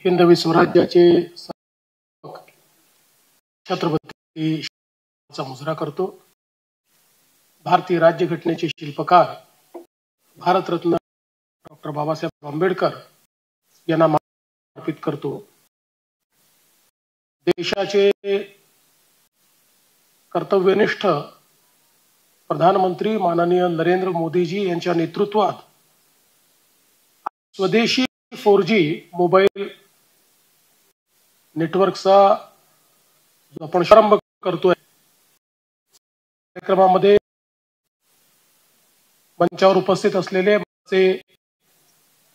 हिंदवी स्वराज्याचे छत्रपती चा मुजरा करतो। भारतीय राज्यघटनेचे शिल्पकार भारतरत्न डॉक्टर बाबासाहेब आंबेडकर यांना अर्पित करतो। देशाचे कर्तव्यनिष्ठ प्रधानमंत्री माननीय नरेंद्र मोदीजी यांच्या नेतृत्वात स्वदेशी 4G मोबाईल नेटवर्कचा जो आपण प्रारंभ करतोय, कार्यक्रमामध्ये मंचावर उपस्थित असलेले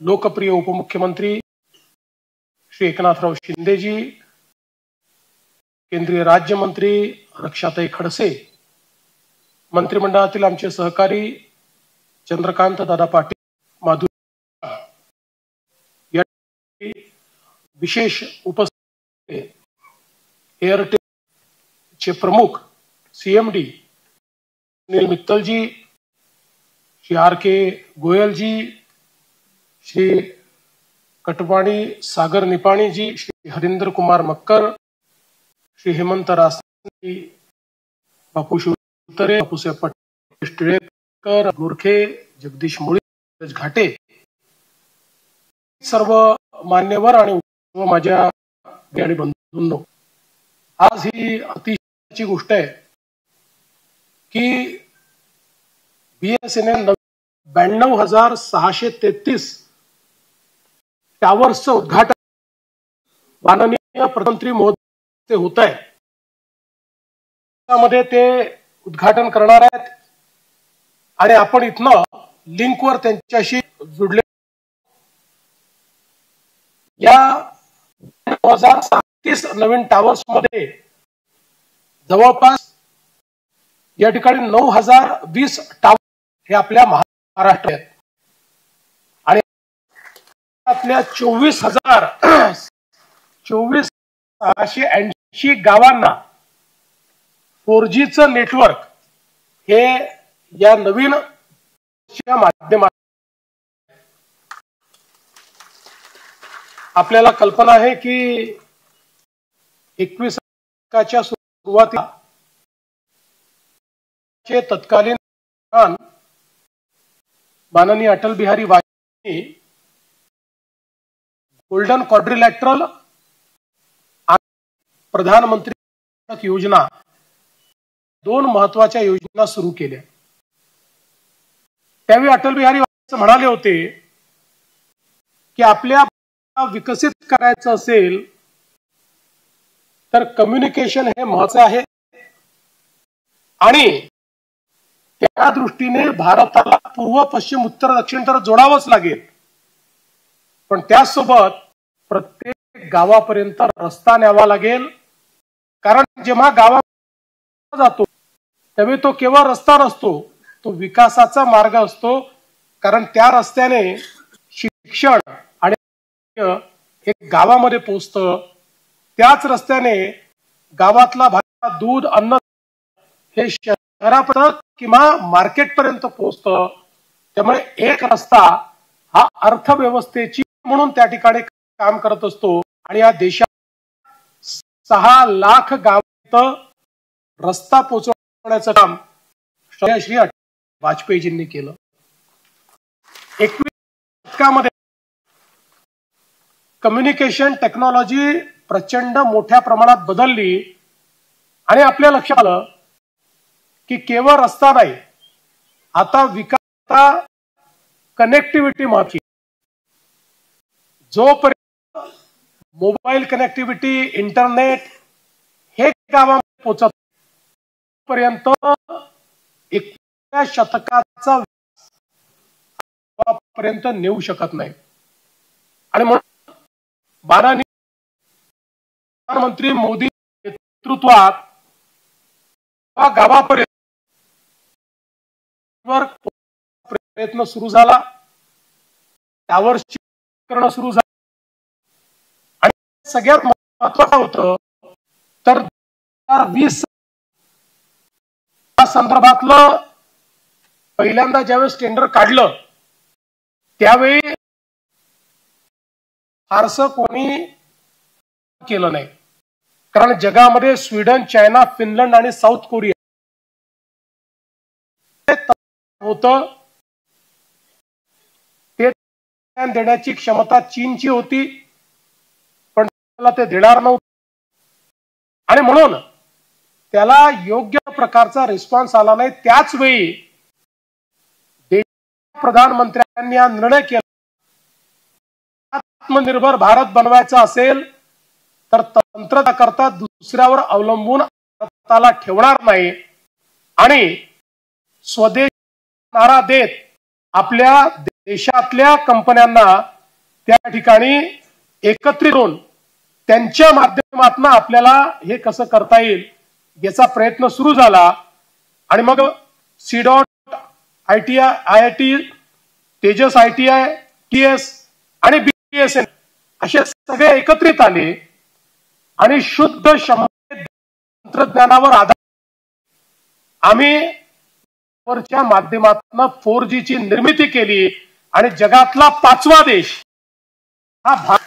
लोकप्रिय उपमुख्यमंत्री श्री एकनाथराव शिंदेजी, केंद्रीय राज्यमंत्री रक्षाताई खडसे, मंत्रिमंडळातील आमचे सहकारी चंद्रकांत दादा पाटील, माधुरी, विशेष उपस्थित एअरटेल चे प्रमुख CMD सुनील मित्तलजी, श्री RK गोयलजी, श्री कटवाणी सागर निपाणी जी, श्री हरिंद्र कुमार मक्कर, श्री हेमंत रासने, बापू शिवतरे, बापूसाहेब पटेल टिळेकर, गोरखे, जगदीश मुळे, घाटे, सर्व मान्यवर आणि माझ्या आणि बंधूंनो, आज ही अतिशय गोष्ट आहे की BSNL 92,633 टावर्सचं उद्घाटन माननीय प्रधानमंत्री महोदय होत आहे। त्यामध्ये ते उद्घाटन करणार आहेत आणि आपण इथनं लिंकवर त्यांच्याशी जुडले। या 2037 नवीन टावर्स मध्ये जवळपास या ठिकाणी 9,020 टावर हे आपल्या महाराष्ट्रात आहेत आणि आपल्या 24,680 गावांना 4G चं नेटवर्क हे या नवीन माध्यमात आपल्याला कल्पना आहे की 21 शतकाच्या सुरुवातीला तत्कालीन माननीय अटल बिहारी वाजपेयी गोल्डन क्वाड्रिलॅटरल प्रधानमंत्री योजना, दोन महत्वाच्या योजना सुरू केल्या। त्यावेळी अटल बिहारी वाजपेयी म्हणाले होते की आपल्या विकसित करायचं असेल तर कम्युनिकेशन हे महत्त्वाचे आहे आणि त्या दृष्टीने भारताला पूर्व पश्चिम उत्तर दक्षिण तर जोडावंच लागेल, पण त्यासोबत प्रत्येक गावापर्यंत रस्ता न्यावा लागेल। कारण जेव्हा गावात जातो त्यावेळी तो केवळ रस्ता नसतो, तो विकासाचा मार्ग असतो। कारण त्या रस्त्याने शिक्षण आणि एक गावामध्ये पोहोचतं, त्याच रस्त्याने गावातला भाजीपाला, दूध, अन्न हे शहरापर्यंत किंवा मार्केट पर्यंत पोहोचतं। त्यामुळे एक रस्ता हा अर्थव्यवस्थेची म्हणून त्या ठिकाणी काम करत असतो आणि या देशात 6 लाख गावात रस्ता पोहोचवण्याचं काम श्री वाजपेयीजींनी केलं। 21 शतकामध्ये कम्युनिकेशन टेक्नॉलॉजी प्रचंड मोठ्या प्रमाणात बदलली आणि आपल्या लक्षात आलं की केवळ रस्ता नाही, आता विकास कनेक्टिव्हिटी महत्त्वाची। जोपर्यंत मोबाईल कनेक्टिव्हिटी, इंटरनेट हे गावामध्ये पोहोचत पर्यंत 21व्या शतकाचा पर्यंत नेऊ शकत नाही। आणि म्हणून माननीय प्रधानमंत्री मोदी नेतृत्वात गावापर्यंत प्रयत्न सुरू झाला, टावर्सची करणं सुरू झालं आणि सगळ्यात महत्त्वाचं होतं तर 2020 संदर्भातलं पहिल्यांदा ज्यावेळेस टेंडर काढलं त्यावेळी फारसं कोणी केलं नाही, कारण जगामध्ये स्वीडन, चायना, फिनलंड आणि साऊथ कोरिया होतं ते देण्याची क्षमता चीनची होती, पण त्याला ते देणार नव्हतं आणि म्हणून त्याला योग्य प्रकारचा रिस्पॉन्स आला नाही. त्याच वेळी प्रधानमंत्र्यांनी हा निर्णय केला, आत्मनिर्भर भारत बनवायचा असेल तर तंत्रज्ञानाकरता दुसऱ्यावर अवलंबून भारताला ठेवणार नाही आणि स्वदेश नारा देत आपल्या देशातल्या कंपन्यांना त्या ठिकाणी एकत्रित होऊन त्यांच्या माध्यमातून आपल्याला हे कसं करता येईल याचा प्रयत्न सुरू झाला. आणि मग C.IIT, IIT, Tejas ITI, TS आणि BSN असे सगळे एकत्रित आले आणि शुद्ध तंत्रज्ञानावर आधारित आम्ही वरच्या माध्यमातून 4G ची निर्मिती केली आणि जगातला 5वा देश हा भारत.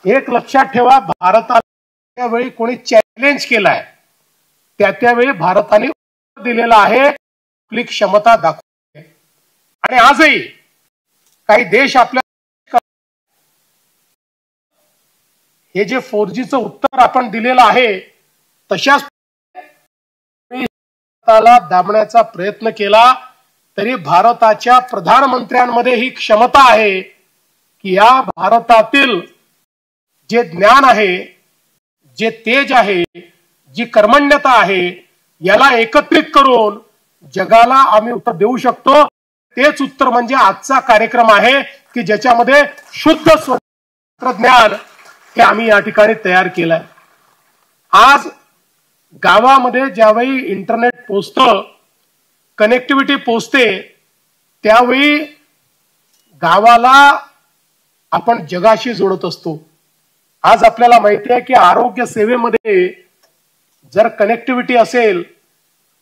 एक लक्षात ठेवा, भारताला त्यावेळी कोणी चॅलेंज केलाय त्यावेळी भारताने दिलेला आहे, आपली क्षमता दाखवली. आणि आजही काही देश आपल्या हे जे 4Gचं उत्तर आपण दिलेलं आहे तशाच दाबण्याचा प्रयत्न केला तरी भारताच्या प्रधानमंत्र्यांमध्ये ही क्षमता आहे की या भारतातील जे ज्ञान आहे, जे तेज आहे, जी कर्मण्यता आहे याला एकत्रित करून जगाला आम्ही उत्तर देऊ शकतो. तेच उत्तर म्हणजे आजचा कार्यक्रम आहे की ज्याच्यामध्ये शुद्ध तंत्रज्ञान हे आम्ही या ठिकाणी तयार केलंय. आज गावामध्ये ज्यावेळी इंटरनेट पोहोचतं, कनेक्टिव्हिटी पोहोचते, त्यावेळी गावाला आपण जगाशी जोडत असतो. आज आपल्याला माहिती आहे की आरोग्य सेवेमध्ये जर कनेक्टिव्हिटी असेल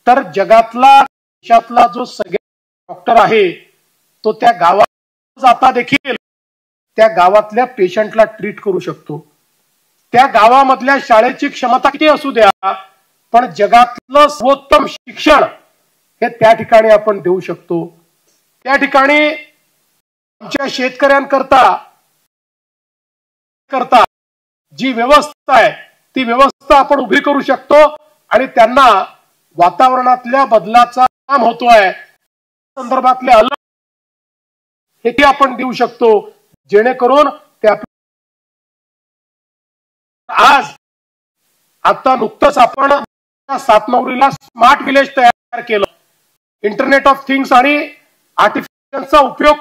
तर जगातला देशातला जो सगळ्यात डॉक्टर आहे तो त्या गावात जाता देखील त्या गावातल्या पेशंटला ट्रीट करू शकतो. त्या गावामधल्या शाळेची क्षमता किती असू द्या, पण जगातलं सर्वोत्तम शिक्षण हे त्या ठिकाणी आपण देऊ शकतो. त्या ठिकाणी आमच्या शेतकऱ्यांकरता जी व्यवस्था आहे ती व्यवस्था आपण उभी करू शकतो आणि त्यांना वातावरणातल्या बदलाचा काम होतोय संदर्भातले अलर्ट हे आपण देऊ शकतो, जेणेकरून ते आज आता नुकतंच आपण सातनवरीला स्मार्ट विलेज तयार केलं. इंटरनेट ऑफ थिंग्स आणि आर्टिफिशियलचा उपयोग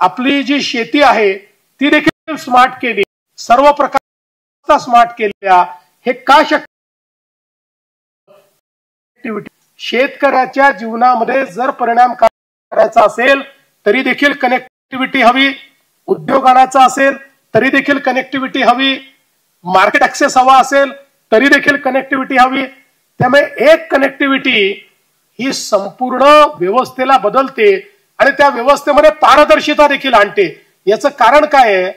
आपली जी शेती आहे ती देखील स्मार्ट केली, सर्व प्रकारचा स्मार्ट केल्या. हे का शक्य? शेतकऱ्याच्या जीवनामध्ये जर परिणाम करायचा असेल तरी देखील कनेक्टिव्हिटी हवी, उद्योग आणायचा असेल तरी देखील कनेक्टिव्हिटी हवी, मार्केट ऍक्सेस हवा असेल तरी देखील कनेक्टिव्हिटी हवी. त्यामुळे एक कनेक्टिव्हिटी ही संपूर्ण व्यवस्थेला बदलते आणि त्या व्यवस्थेमध्ये पारदर्शिता देखील आणते. याचं कारण काय आहे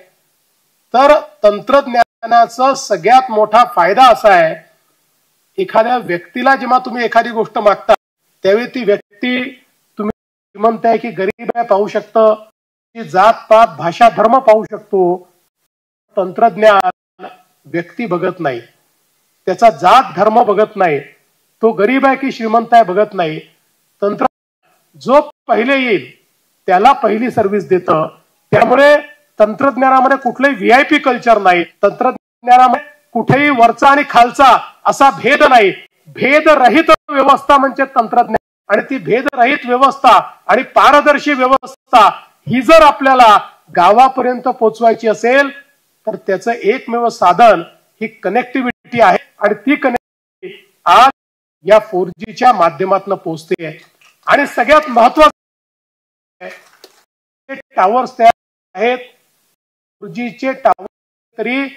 तर तंत्रज्ञानाचा सगळ्यात मोठा फायदा असा आहे, एखाद्या व्यक्तीला जेव्हा तुम्ही एखादी गोष्ट मागता त्यावेळी ती व्यक्ती तुम्ही श्रीमंत आहे की गरीब आहे पाहू शकतं, की जात पात भाषा धर्म पाहू शकतो. तंत्रज्ञान व्यक्ती बघत नाही, त्याचा जात धर्म बघत नाही, तो गरीब आहे की श्रीमंत आहे बघत नाही. तंत्रज्ञान जो पहिले येईल त्याला पहिली सर्व्हिस देतं. त्यामुळे तंत्रज्ञानामध्ये कुठलंही VIP कल्चर नाही, तंत्रज्ञानामध्ये कुठेही वरचा आणि खालचा असा भेद नाही. भेदरहित व्यवस्था म्हणजे तंत्रज्ञान आणि ती भेदरहित व्यवस्था आणि पारदर्शी व्यवस्था ही जर आपल्याला गावापर्यंत पोहोचवायची असेल तर त्याचं एकमेव साधन ही कनेक्टिव्हिटी आहे आणि ती कनेक्टिव्हिटी आज या 4Gच्या माध्यमातून पोहोचते. आणि सगळ्यात महत्वाचं टावर्स तयार आहेत, 4Gचे टावर तरी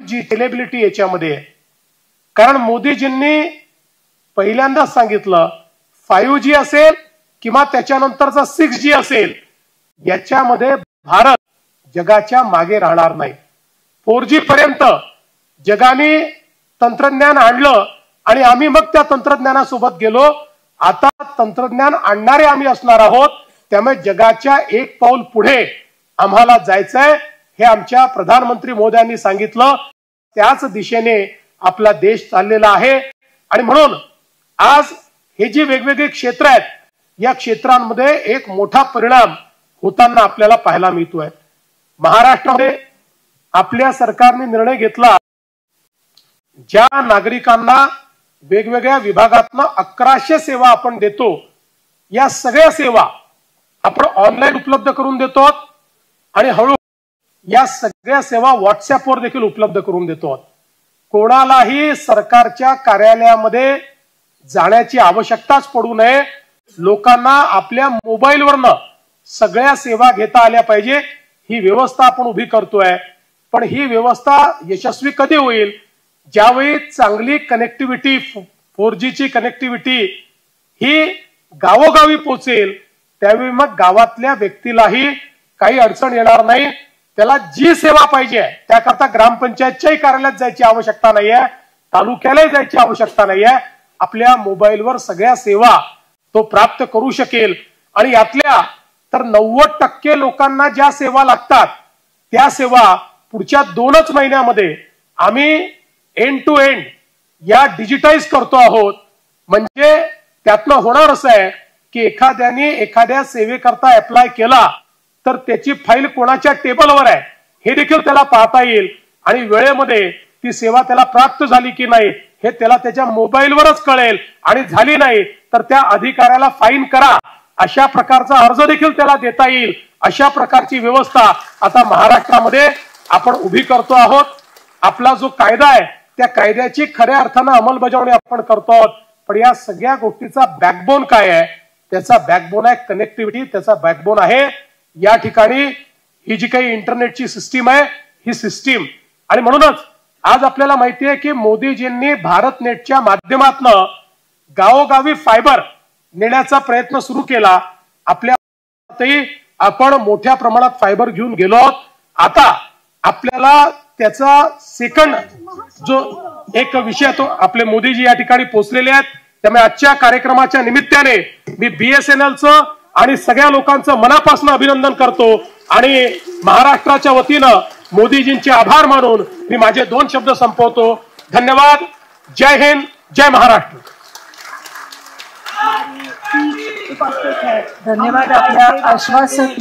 स्केलेबिलिटी याच्यामध्ये, कारण मोदीजींनी पहिल्यांदाच सांगितलं 5G असेल किंवा त्याच्यानंतरचा 6G असेल, याच्यामध्ये भारत जगाच्या मागे राहणार नाही। 4G पर्यंत जगाने तंत्रज्ञान आणलं आणि आम्ही मग त्या तंत्रज्ञानासोबत गेलो। आता तंत्रज्ञान आणणारे आम्ही असणार आहोत, त्यामुळे जगाच्या एक पाऊल पुढे आम्हाला जायचंय हे आमच्या प्रधानमंत्री मोदयांनी सांगितलं। त्याच दिशेने आपला देश चाललेला आहे आणि म्हणून आज हे जी वेगवेगळी क्षेत्र आहेत या क्षेत्रांमध्ये एक मोठा परिणाम होताना आपल्याला पाहायला मिळतोय। महाराष्ट्रामध्ये आपल्या सरकारने निर्णय घेतला, ज्या नागरिकांना वेगवेगळ्या विभागातनं 1100 सेवा आपण देतो, या सगळ्या सेवा आपण ऑनलाईन उपलब्ध करून देतो आणि हळू या सगळ्या सेवा व्हॉट्सअपवर देखील उपलब्ध करून देतो। कोणालाही सरकारच्या कार्यालयामध्ये जाण्याची आवश्यकताच पडू नये, लोकांना आपल्या मोबाईलवरनं सगळ्या सेवा घेता आल्या पाहिजे, ही व्यवस्था आपण उभी करतोय। पण ही व्यवस्था यशस्वी कधी होईल? ज्यावेळी चांगली कनेक्टिव्हिटी 4G ची कनेक्टिव्हिटी ही गावोगावी पोहोचेल, त्यावेळी मग गावातल्या व्यक्तीलाही काही अडचण येणार नाही। त्याला जी सेवा पाहिजे त्याकरता ग्रामपंचायतच्याही कार्यालयात जायची आवश्यकता नाहीये, तालुक्यालाही जायची आवश्यकता नाहीये। आपल्या मोबाईलवर सगळ्या सेवा तो प्राप्त करू शकेल आणि यातल्या तर 90% लोकांना ज्या सेवा लागतात त्या सेवा पुढच्या 2च महिन्यामध्ये आम्ही एंड टू एंड या डिजिटाइज करतो आहोत। म्हणजे त्यातनं होणार असं आहे की एखाद्याने एखाद्या सेवेकरता अप्लाय केला तर त्याची फाईल कोणाच्या टेबलवर आहे हे देखील त्याला पाहता येईल आणि वेळेमध्ये ती सेवा त्याला प्राप्त झाली की नाही हे त्याला त्याच्या मोबाईलवरच कळेल आणि झाली नाही तर त्या अधिकाऱ्याला फाईन करा अशा प्रकारचा अर्ज देखील त्याला देता येईल। अशा प्रकारची व्यवस्था आता महाराष्ट्रामध्ये आपण उभी करतो आहोत। आपला जो कायदा आहे त्या कायद्याची खऱ्या अर्थानं अंमलबजावणी आपण करतो आहोत। पण या सगळ्या गोष्टीचा बॅकबोन काय आहे? त्याचा बॅकबोन आहे कनेक्टिव्हिटी, त्याचा बॅकबोन आहे या ठिकाणी ही जी काही इंटरनेटची सिस्टीम आहे ही सिस्टीम। आणि म्हणूनच आज आपल्याला माहिती आहे की मोदीजींनी भारत नेटच्या माध्यमातून गावोगावी फायबर नेण्याचा प्रयत्न सुरू केला। आपल्या आपण मोठ्या प्रमाणात फायबर घेऊन गेलो आहोत। आता आपल्याला त्याचा सेकंड जो एक विषय तो आपले मोदीजी या ठिकाणी पोहोचलेले आहेत, त्यामुळे आजच्या कार्यक्रमाच्या निमित्ताने मी BSNLचं आणि सगळ्या लोकांचं मनापासून अभिनंदन करतो आणि महाराष्ट्राच्या वतीनं मोदीजींचे आभार मानून मी माझे 2 शब्द संपवतो। धन्यवाद। जय हिंद, जय महाराष्ट्र। धन्यवाद आपल्या आश्वासक